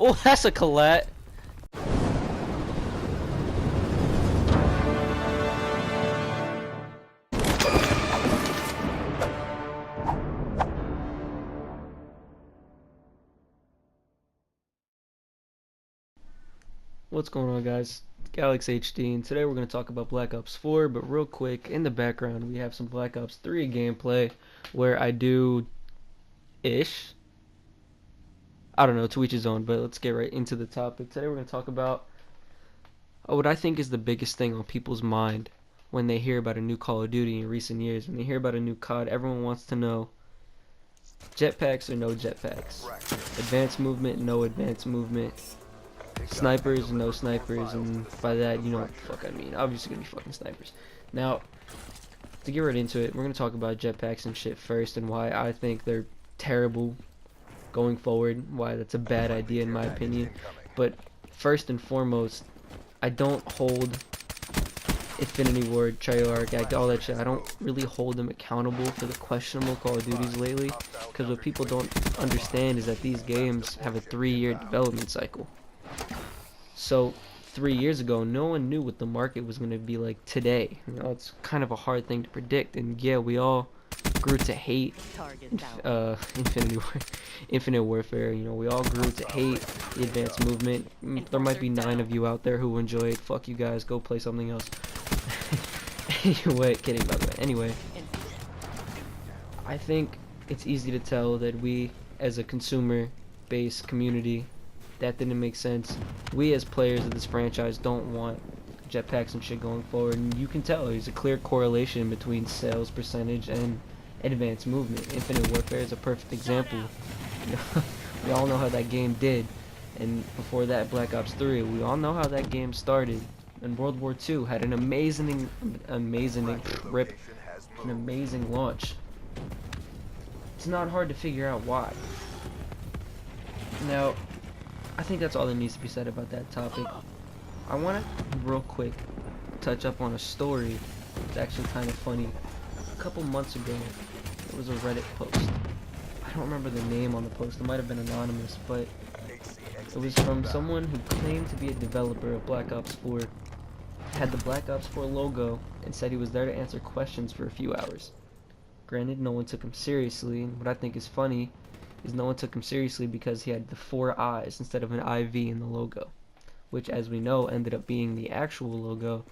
Oh, that's a collat. What's going on, guys? Galax HD, and today we're going to talk about Black Ops 4, but real quick, in the background we have some Black Ops 3 gameplay where I do ish. I don't know, to each his own, but let's get right into the topic. Today we're going to talk about what I think is the biggest thing on people's mind when they hear about a new Call of Duty in recent years. When they hear about a new COD, everyone wants to know jetpacks or no jetpacks, advanced movement, no advanced movement, snipers, no snipers, and by that, you know what the fuck I mean. Obviously gonna be fucking snipers. Now, to get right into it, we're gonna talk about jetpacks and shit first, and why I think they're terrible going forward, why that's a bad idea in my opinion. But first and foremost, I don't hold Infinity Ward, Treyarch, all that shit. I don't really hold them accountable for the questionable Call of Duties lately, because what people don't understand is that these games have a 3-year development cycle. So 3 years ago, no one knew what the market was going to be like today. You know, it's kind of a hard thing to predict, and yeah, we all grew to hate Infinite Warfare. You know, we all grew to hate the advanced movement. There might be 9 of you out there who enjoy it. Fuck you guys, go play something else. Anyway, kidding by the way. Anyway, I think it's easy to tell that we, as a consumer-based community, that didn't make sense. We as players of this franchise don't want jetpacks and shit going forward, and you can tell there's a clear correlation between sales percentage and advanced movement. Infinite Warfare is a perfect example. You know, we all know how that game did, and before that, Black Ops 3, we all know how that game started. And World War II had an amazing launch. It's not hard to figure out why. Now, I think that's all that needs to be said about that topic. I want to real quick touch up on a story that's actually kind of funny. A couple months ago, there was a Reddit post. I don't remember the name on the post. It might have been anonymous, but it was from someone who claimed to be a developer of Black Ops 4, had the Black Ops 4 logo, and said he was there to answer questions for a few hours. Granted, no one took him seriously, and what I think is funny is no one took him seriously because he had the 4 eyes instead of an IV in the logo, which, as we know, ended up being the actual logo,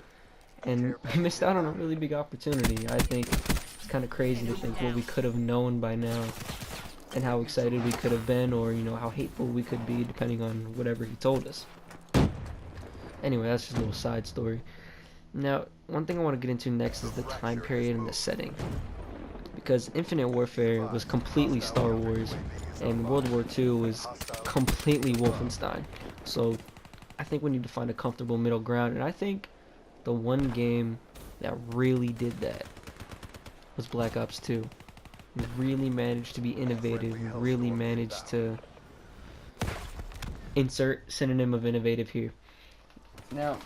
and we missed out on a really big opportunity. I think it's kind of crazy to think what we could have known by now, and how excited we could have been, or, you know, how hateful we could be, depending on whatever he told us. Anyway, that's just a little side story. Now, one thing I want to get into next is the time period and the setting, because Infinite Warfare was completely Star Wars, and World War II was completely Wolfenstein. So I think we need to find a comfortable middle ground, and I think the one game that really did that was Black Ops 2. It really managed to be innovative, and really managed to insert synonym of innovative here. Now,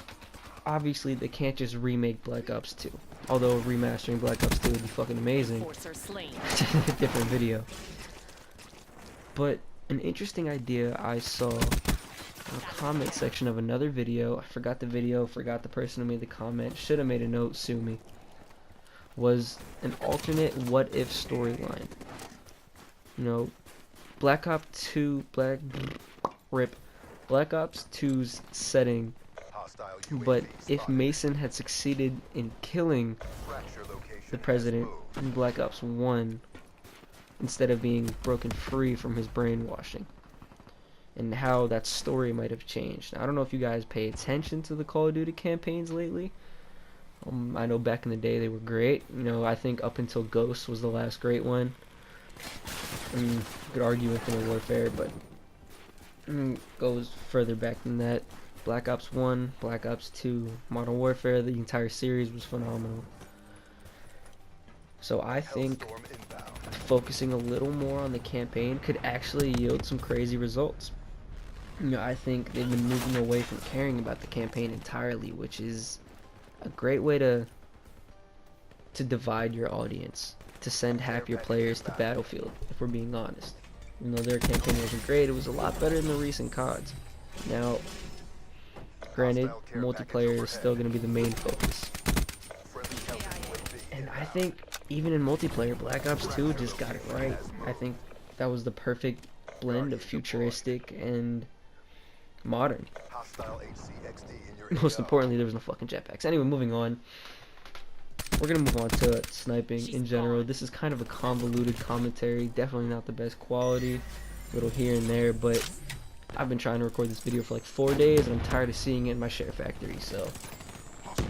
obviously they can't just remake Black Ops 2. Although remastering Black Ops 2 would be fucking amazing. Different video. But an interesting idea I saw in the comment section of another video, I forgot the video, forgot the person who made the comment, should have made a note, sue me, was an alternate what if storyline. You know, Black Ops 2's setting, but if Mason had succeeded in killing the president in Black Ops 1 instead of being broken free from his brainwashing, and how that story might have changed. Now, I don't know if you guys pay attention to the Call of Duty campaigns lately. I know back in the day they were great. You know, I think up until Ghost was the last great one. You could argue Infinite Warfare, but goes further back than that. Black Ops 1, Black Ops 2, Modern Warfare, the entire series was phenomenal. So I think focusing a little more on the campaign could actually yield some crazy results. You know, I think they've been moving away from caring about the campaign entirely, which is a great way to divide your audience, to send half your players to Battlefield, if we're being honest. Even though their campaign wasn't great, it was a lot better than the recent CODs. Now, granted, multiplayer is still going to be the main focus. And I think even in multiplayer, Black Ops 2 just got it right. I think that was the perfect blend of futuristic and modern. Most importantly, there was no fucking jetpacks. Anyway, moving on. We're gonna move on to sniping in general. This is kind of a convoluted commentary. Definitely not the best quality. A little here and there, but I've been trying to record this video for like 4 days, and I'm tired of seeing it in my share factory. So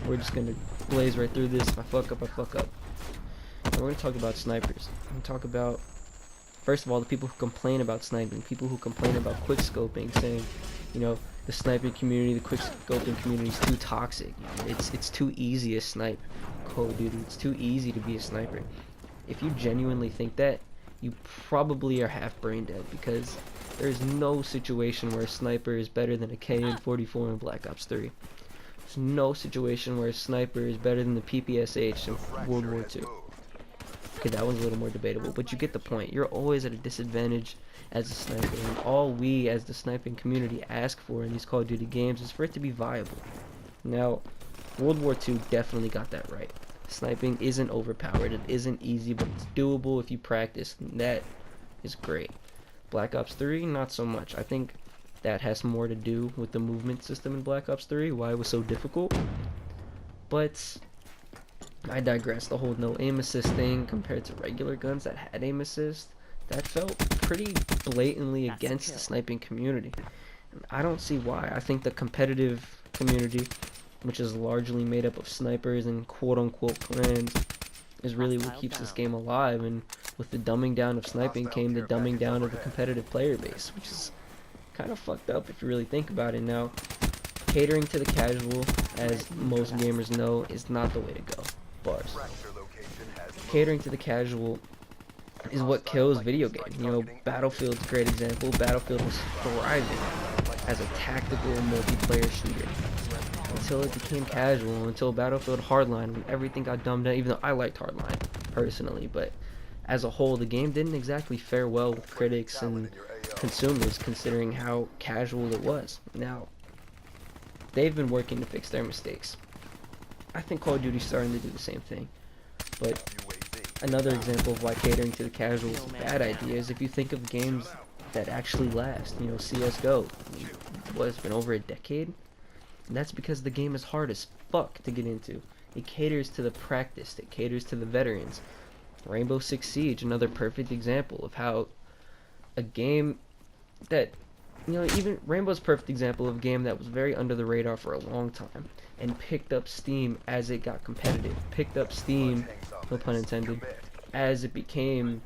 we're just gonna blaze right through this. If I fuck up, I fuck up. And we're gonna talk about snipers. I'm gonna talk about, first of all, the people who complain about sniping, people who complain about quick scoping, saying, you know, the sniping community, the quick scoping community is too toxic. It's too easy to snipe Call of Duty. It's too easy to be a sniper. If you genuinely think that, you probably are half brain dead, because there's no situation where a sniper is better than a KN-44 in Black Ops 3. There's no situation where a sniper is better than the PPSH in World War II. Okay, that one's a little more debatable, but you get the point. You're always at a disadvantage as a sniper, and all we as the sniping community ask for in these Call of Duty games is for it to be viable. Now, World War II definitely got that right. Sniping isn't overpowered, it isn't easy, but it's doable if you practice, and that is great. Black Ops 3, not so much. I think that has more to do with the movement system in Black Ops 3, why it was so difficult. But I digress. The whole no aim assist thing compared to regular guns that had aim assist, that felt pretty blatantly against the sniping community. And I don't see why. I think the competitive community, which is largely made up of snipers and quote-unquote clans, is really what keeps this game alive. And with the dumbing down of sniping came the dumbing down of the competitive player base, which is kind of fucked up if you really think about it. Now, catering to the casual, as most gamers know, is not the way to go. Bars. Catering to the casual is what kills video games. You know, Battlefield's a great example. Battlefield was thriving as a tactical multiplayer shooter until it became casual, until Battlefield Hardline, when everything got dumbed down, even though I liked Hardline personally, but as a whole, the game didn't exactly fare well with critics and consumers, considering how casual it was. Now, they've been working to fix their mistakes. I think Call of Duty's starting to do the same thing. But another example of why catering to the casual is a bad idea is if you think of games that actually last. You know, CSGO, it's been over a decade? And that's because the game is hard as fuck to get into. It caters to the practiced, it caters to the veterans. Rainbow Six Siege, another perfect example of how a game that, you know, even Rainbow's a perfect example of a game that was very under the radar for a long time and picked up steam as it got competitive. Picked up steam, no pun intended, as it became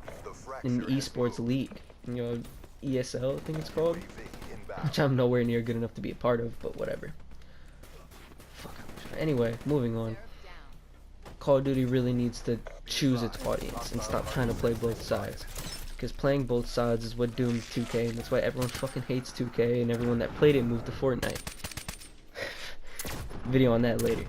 an esports league. You know, ESL, I think it's called, which I'm nowhere near good enough to be a part of, but whatever. Fuck. Anyway, moving on. Call of Duty really needs to choose its audience and stop trying to play both sides. Because playing both sides is what doomed 2K, and that's why everyone fucking hates 2K, and everyone that played it moved to Fortnite. Video on that later.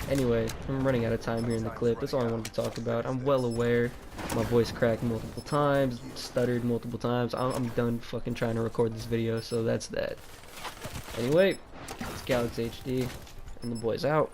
Anyway, I'm running out of time here in the clip. That's all I wanted to talk about. I'm well aware my voice cracked multiple times, stuttered multiple times. I'm done fucking trying to record this video, so that's that. Anyway, it's Galaxy HD, and the boys out.